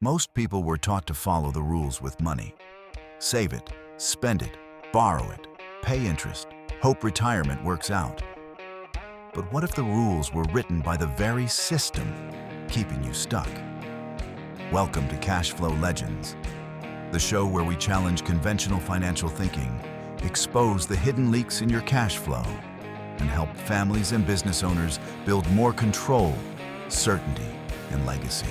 Most people were taught to follow the rules with money. Save it, spend it, borrow it, pay interest, hope retirement works out. But what if the rules were written by the very system keeping you stuck? Welcome to Cashflow Legendz, the show where we challenge conventional financial thinking, expose the hidden leaks in your cash flow, and help families and business owners build more control, certainty, and legacy.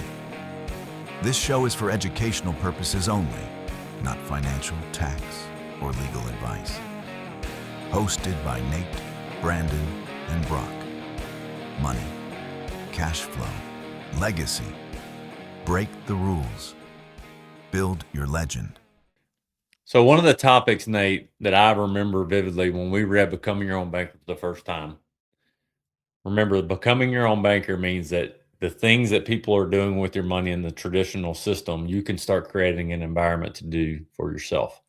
This show is for educational purposes only, not financial, tax, or legal advice. Hosted by Nate, Brandon, and Brock. Money, cash flow, legacy. Break the rules. Build your legend. So one of the topics, Nate, that I remember vividly when we read Becoming Your Own Banker for the first time, remember, becoming your own banker means that the things that people are doing with your money in the traditional system, you can start creating an environment to do for yourself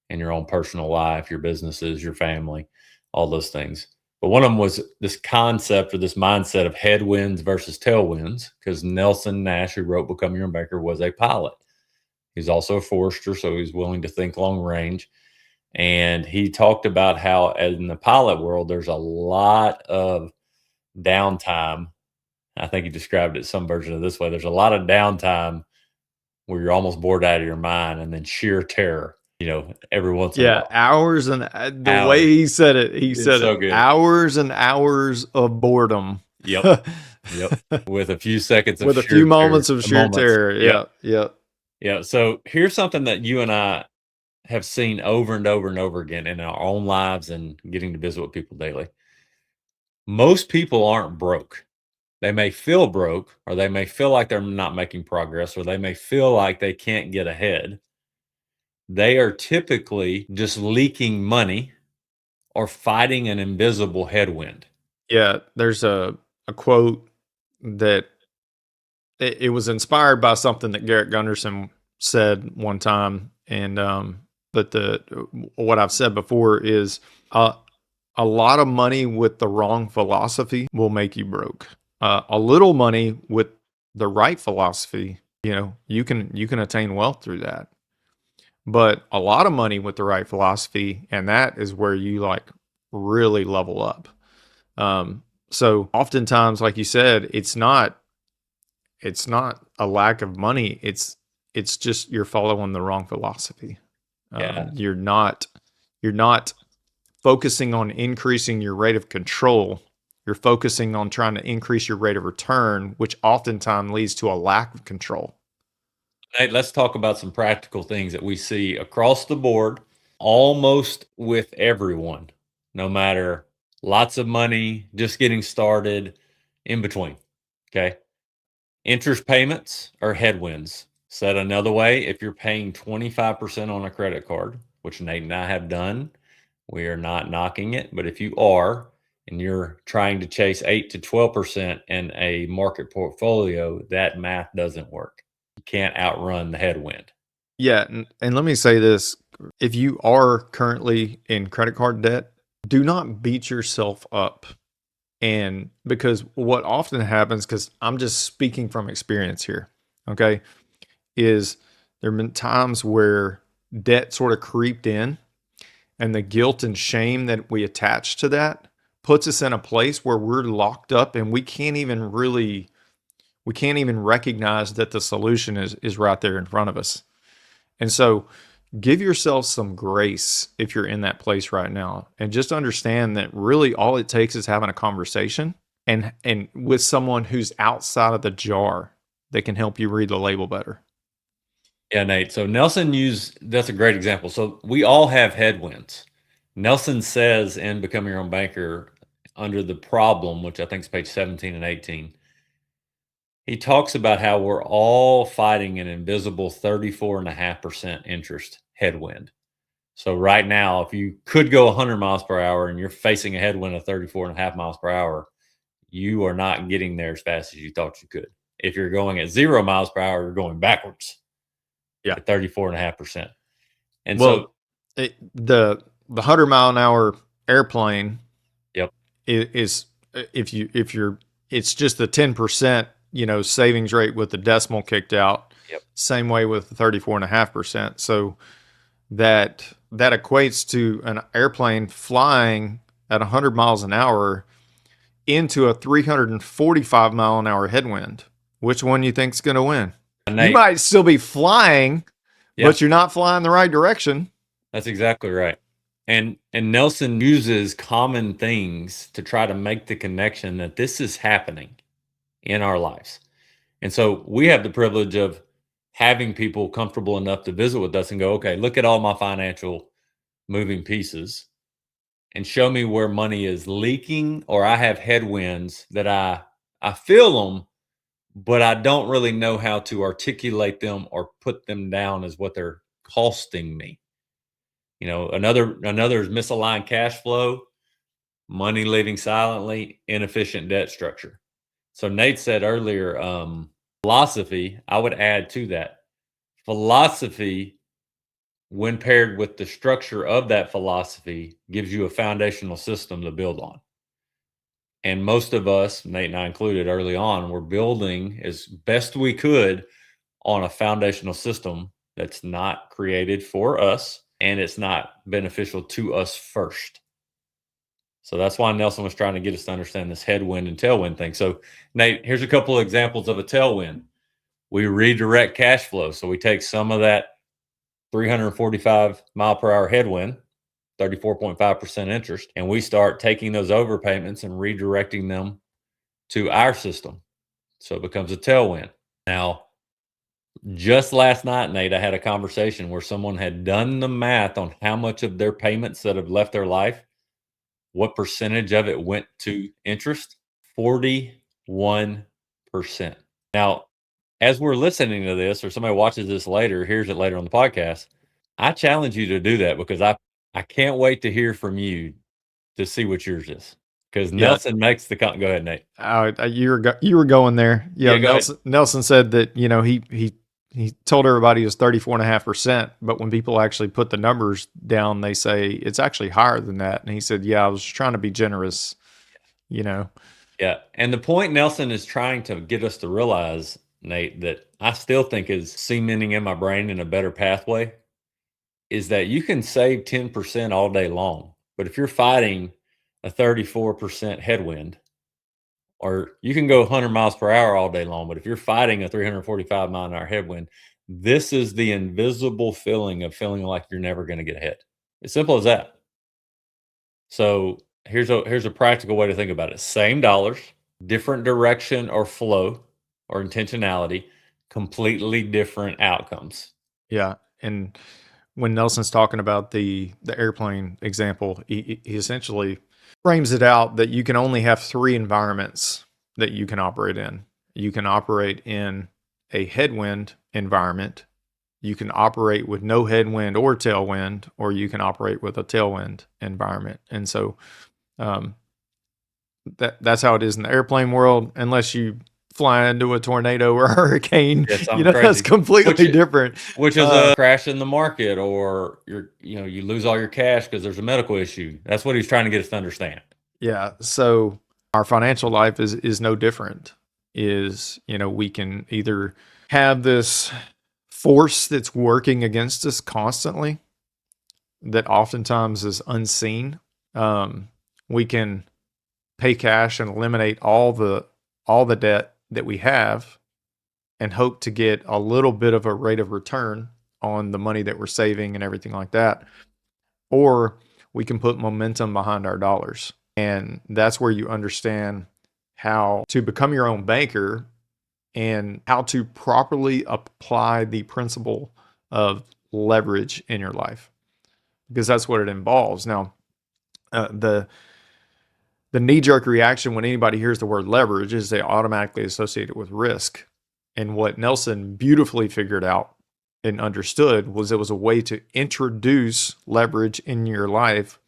in your own personal life, your businesses, your family, all those things. But one of them was this concept or this mindset of headwinds versus tailwinds, because Nelson Nash, who wrote Becoming Your Own Banker, was a pilot. He's also a forester, so he's willing to think long range. And he talked about how in the pilot world, there's a lot of downtime. I think he described it some version of this way. There's a lot of downtime where you're almost bored out of your mind, and then sheer terror, every once in a while. Hours and the way he said it, good. Hours and hours of boredom. Yep. With a few seconds of with a few moments of sheer terror. Yeah. So here's something that you and I have seen over and over and over again in our own lives and getting to visit with people daily. Most people aren't broke. They may feel broke, or they may feel like they're not making progress, or they may feel like they can't get ahead. They are typically just leaking money or fighting an invisible headwind. Yeah, there's a quote that it was inspired by something that Garrett Gunderson said one time, and but what I've said before is a lot of money with the wrong philosophy will make you broke. A little money with the right philosophy, you can attain wealth through that. But a lot of money with the right philosophy, and that is where you really level up. So oftentimes, like you said, it's not a lack of money. It's just you're following the wrong philosophy. You're not focusing on increasing your rate of control. You're focusing on trying to increase your rate of return, which oftentimes leads to a lack of control. Hey, let's talk about some practical things that we see across the board, almost with everyone, no matter lots of money, just getting started, in between. Okay. Interest payments are headwinds. Said another way, if you're paying 25% on a credit card, which Nate and I have done, we are not knocking it. But if you are, and you're trying to chase 8 to 12% in a market portfolio, that math doesn't work. You can't outrun the headwind. Yeah. And let me say this. If you are currently in credit card debt, do not beat yourself up. And because what often happens, because I'm just speaking from experience here, okay, is there have been times where debt sort of creeped in, and the guilt and shame that we attach to that puts us in a place where we're locked up, and we can't even recognize that the solution is right there in front of us. And so give yourself some grace if you're in that place right now, and just understand that really all it takes is having a conversation and with someone who's outside of the jar that can help you read the label better. Yeah, Nate. So Nelson that's a great example. So we all have headwinds. Nelson says in Becoming Your Own Banker, under the problem, which I think is page 17 and 18, he talks about how we're all fighting an invisible 34.5% interest headwind. So right now, if you could go 100 miles per hour and you're facing a headwind of 34.5 miles per hour, you are not getting there as fast as you thought you could. If you're going at 0 miles per hour, you're going backwards. Yeah, at 34.5%. And the 100-mile-an-hour airplane. Yep. Is if you're it's just the 10%, savings rate with the decimal kicked out. Yep. Same way with the 34.5%. So that equates to an airplane flying at 100 miles an hour into a 345 mile an hour headwind. Which one you think's going to win? Nate, You might still be flying, yeah, but you're not flying the right direction. that's exactly right. And Nelson uses common things to try to make the connection that this is happening in our lives. And so we have the privilege of having people comfortable enough to visit with us and go, okay, look at all my financial moving pieces and show me where money is leaking, or I have headwinds that I feel them, but I don't really know how to articulate them or put them down as what they're costing me. You know, another is misaligned cash flow, money living silently, inefficient debt structure. So Nate said earlier, philosophy, I would add to that. Philosophy, when paired with the structure of that philosophy, gives you a foundational system to build on. And most of us, Nate and I included early on, were building as best we could on a foundational system that's not created for us and it's not beneficial to us first. So that's why Nelson was trying to get us to understand this headwind and tailwind thing. So, Nate, here's a couple of examples of a tailwind. We redirect cash flow. So we take some of that 345 mile per hour headwind, 34.5% interest, and we start taking those overpayments and redirecting them to our system. So it becomes a tailwind. Now, just last night, Nate, I had a conversation where someone had done the math on how much of their payments that have left their life, what percentage of it went to interest? 41%. Now, as we're listening to this, or somebody watches this later, hears it later on the podcast, I challenge you to do that because I can't wait to hear from you to see what yours is. Because Nelson makes the go ahead, Nate. You were going there. Yeah, go Nelson said that, you know, he told everybody it was 34.5%, but when people actually put the numbers down, they say it's actually higher than that. And he said, yeah, I was trying to be generous, you know. Yeah. And the point Nelson is trying to get us to realize, Nate, that I still think is cementing in my brain in a better pathway is that you can save 10% all day long. But if you're fighting a 34% headwind, or you can go 100 miles per hour all day long, but if you're fighting a 345 mile an hour headwind, this is the invisible feeling of feeling like you're never going to get ahead. As simple as that. So here's a practical way to think about it. Same dollars, different direction or flow or intentionality, completely different outcomes. Yeah. And when Nelson's talking about the airplane example, he essentially frames it out that you can only have three environments that you can operate in. You can operate in a headwind environment, you can operate with no headwind or tailwind, or you can operate with a tailwind environment. And so that's how it is in the airplane world, unless you fly into a tornado or a hurricane. You know, crazy. That's completely different. Which is a crash in the market, or you lose all your cash because there's a medical issue. That's what he's trying to get us to understand. Yeah. So our financial life is no different. We can either have this force that's working against us constantly that oftentimes is unseen. We can pay cash and eliminate all the debt that we have and hope to get a little bit of a rate of return on the money that we're saving and everything like that. Or we can put momentum behind our dollars. And that's where you understand how to become your own banker and how to properly apply the principle of leverage in your life, because that's what it involves. Now, the knee-jerk reaction when anybody hears the word leverage is they automatically associate it with risk. And what Nelson beautifully figured out and understood was it was a way to introduce leverage in your life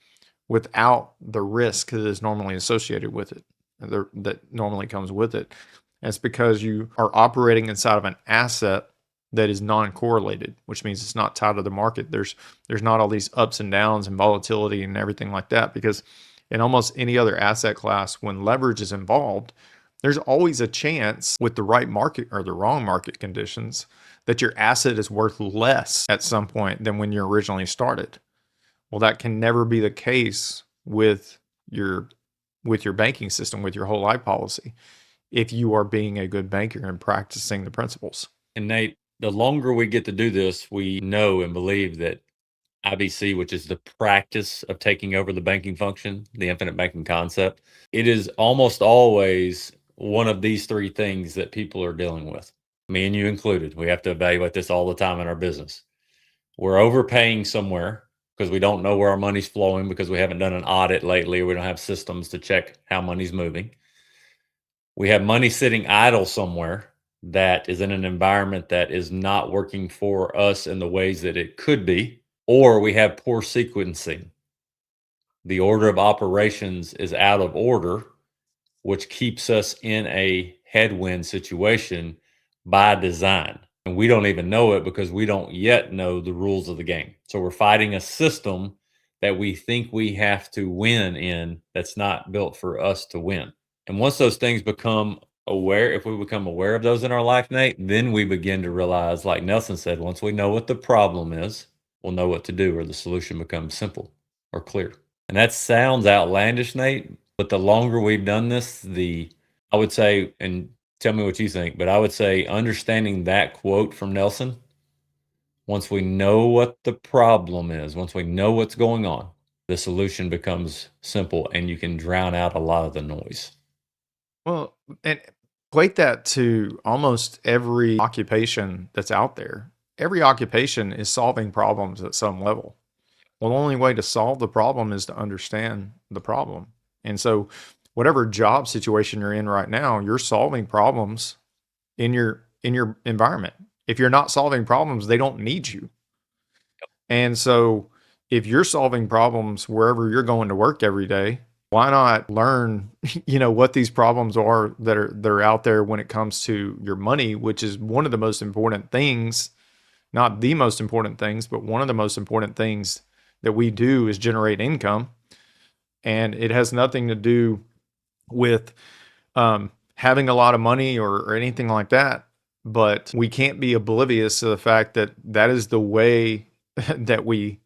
without the risk that is normally associated with it, that normally comes with it. And it's because you are operating inside of an asset that is non-correlated, which means it's not tied to the market. There's not all these ups and downs and volatility and everything like that, because in almost any other asset class, when leverage is involved, there's always a chance with the right market or the wrong market conditions that your asset is worth less at some point than when you originally started. Well, that can never be the case your with your banking system, with your whole life policy, if you are being a good banker and practicing the principles. And Nate, the longer we get to do this, we know and believe that IBC, which is the practice of taking over the banking function, the infinite banking concept, it is almost always one of these three things that people are dealing with, me and you included. We have to evaluate this all the time in our business. We're overpaying somewhere because we don't know where our money's flowing, because we haven't done an audit lately, or we don't have systems to check how money's moving. We have money sitting idle somewhere that is in an environment that is not working for us in the ways that it could be, or we have poor sequencing. The order of operations is out of order, which keeps us in a headwind situation by design. And we don't even know it because we don't yet know the rules of the game. So we're fighting a system that we think we have to win in that's not built for us to win. And once those things become aware, if we become aware of those in our life, Nate, then we begin to realize, like Nelson said, once we know what the problem is, we'll know what to do, or the solution becomes simple or clear. And that sounds outlandish, Nate, but the longer we've done this, I would say, and tell me what you think, but I would say understanding that quote from Nelson, once we know what the problem is, once we know what's going on, the solution becomes simple and you can drown out a lot of the noise. Well, and equate that to almost every occupation that's out there. Every occupation is solving problems at some level. Well, the only way to solve the problem is to understand the problem. And so, whatever job situation you're in right now, you're solving problems in your environment. If you're not solving problems, they don't need you. And so, if you're solving problems wherever you're going to work every day, why not learn, what these problems are that are out there when it comes to your money, which is one of the most important things, not the most important things, but one of the most important things that we do is generate income. And it has nothing to do with having a lot of money or anything like that. But we can't be oblivious to the fact that that is the way that we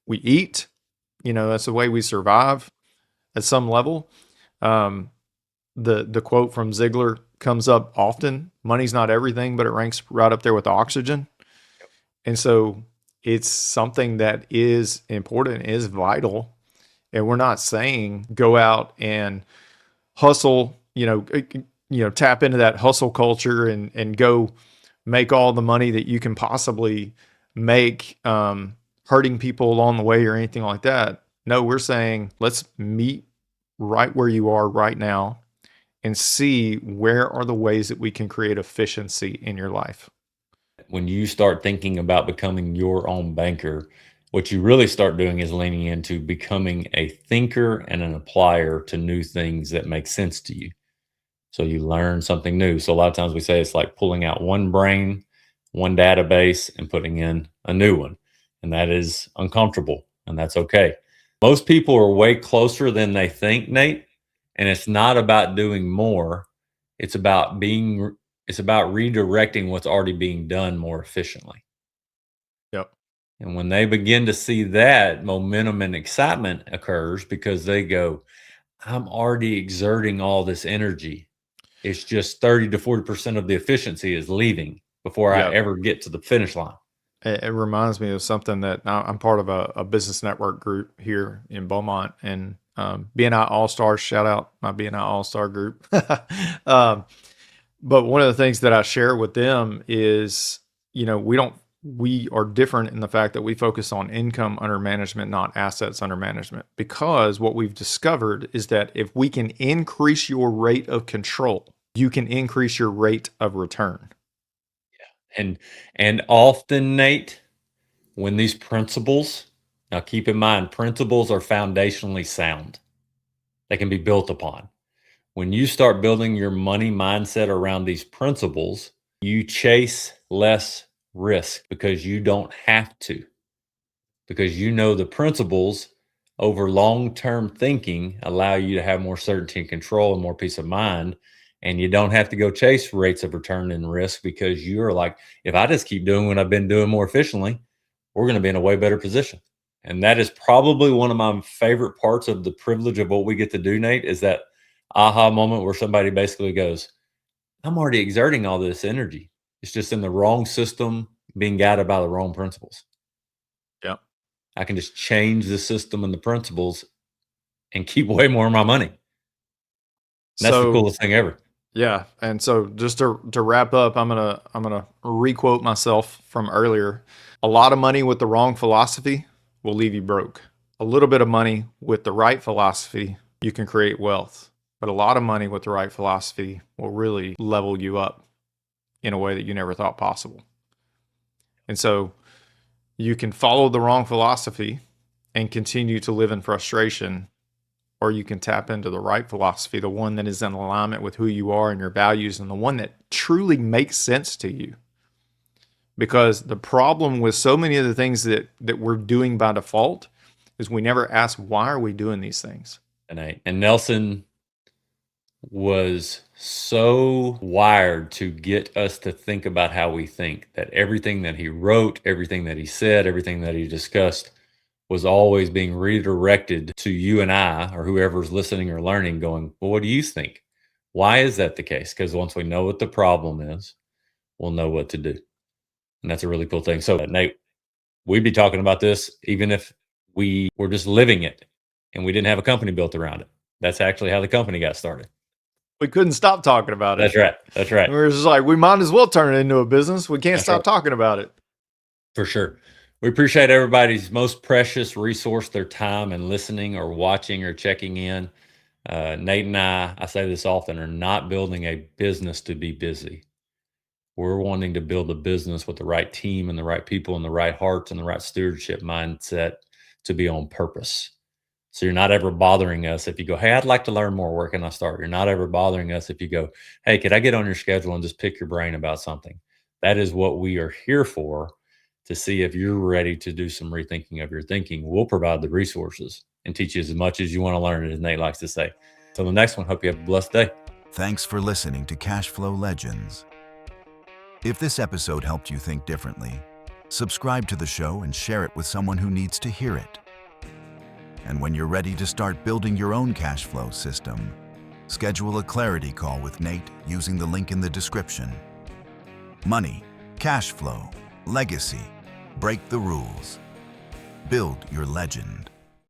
eat. That's the way we survive at some level. The quote from Ziegler comes up often: money's not everything, but it ranks right up there with oxygen. And so it's something that is important, is vital. And we're not saying go out and hustle, tap into that hustle culture and go make all the money that you can possibly make, hurting people along the way or anything like that. No, we're saying let's meet right where you are right now and see where are the ways that we can create efficiency in your life. When you start thinking about becoming your own banker, what you really start doing is leaning into becoming a thinker and an applier to new things that make sense to you. So you learn something new. So a lot of times we say it's like pulling out one brain, one database, and putting in a new one. And that is uncomfortable, and that's okay. Most people are way closer than they think, Nate. And it's not about doing more. It's about redirecting what's already being done more efficiently. Yep. And when they begin to see that, momentum and excitement occurs, because they go, I'm already exerting all this energy. It's just 30 to 40% of the efficiency is leaving before I ever get to the finish line. It reminds me of something that I'm part of a business network group here in Beaumont, and BNI All-Stars, shout out my BNI All-Star group. But one of the things that I share with them is, we are different in the fact that we focus on income under management, not assets under management, because what we've discovered is that if we can increase your rate of control, you can increase your rate of return. And often, Nate, when these principles, now keep in mind, principles are foundationally sound. They can be built upon. When you start building your money mindset around these principles, you chase less risk because you don't have to. Because the principles over long-term thinking allow you to have more certainty and control and more peace of mind. And you don't have to go chase rates of return and risk, because you're like, if I just keep doing what I've been doing more efficiently, we're going to be in a way better position. And that is probably one of my favorite parts of the privilege of what we get to do, Nate, is that aha moment where somebody basically goes, I'm already exerting all this energy. It's just in the wrong system, being guided by the wrong principles. Yeah. I can just change the system and the principles and keep way more of my money. And that's the coolest thing ever. Yeah. And so just to wrap up, I'm gonna requote myself from earlier. A lot of money with the wrong philosophy will leave you broke. A little bit of money with the right philosophy, you can create wealth. But a lot of money with the right philosophy will really level you up in a way that you never thought possible. And so you can follow the wrong philosophy and continue to live in frustration, or you can tap into the right philosophy, the one that is in alignment with who you are and your values, and the one that truly makes sense to you. Because the problem with so many of the things that we're doing by default is we never ask, why are we doing these things? And Nelson was so wired to get us to think about how we think, that everything that he wrote, everything that he said, everything that he discussed was always being redirected to you and I, or whoever's listening or learning, going, well, what do you think? Why is that the case? Because once we know what the problem is, we'll know what to do. And that's a really cool thing. So, Nate, we'd be talking about this even if we were just living it and we didn't have a company built around it. That's actually how the company got started. We couldn't stop talking about it. That's right. That's right. We were just like, we might as well turn it into a business. We can't stop talking about it. For sure. We appreciate everybody's most precious resource, their time and listening or watching or checking in. Nate and I say this often, are not building a business to be busy. We're wanting to build a business with the right team and the right people and the right hearts and the right stewardship mindset to be on purpose. So you're not ever bothering us if you go, hey, I'd like to learn more. Where can I start? You're not ever bothering us if you go, hey, could I get on your schedule and just pick your brain about something? That is what we are here for, to see if you're ready to do some rethinking of your thinking. We'll provide the resources and teach you as much as you want to learn, as Nate likes to say. Till the next one, hope you have a blessed day. Thanks for listening to Cashflow Legendz. If this episode helped you think differently, subscribe to the show and share it with someone who needs to hear it. And when you're ready to start building your own cash flow system, schedule a clarity call with Nate using the link in the description. Money, cash flow, legacy, break the rules. Build your legend.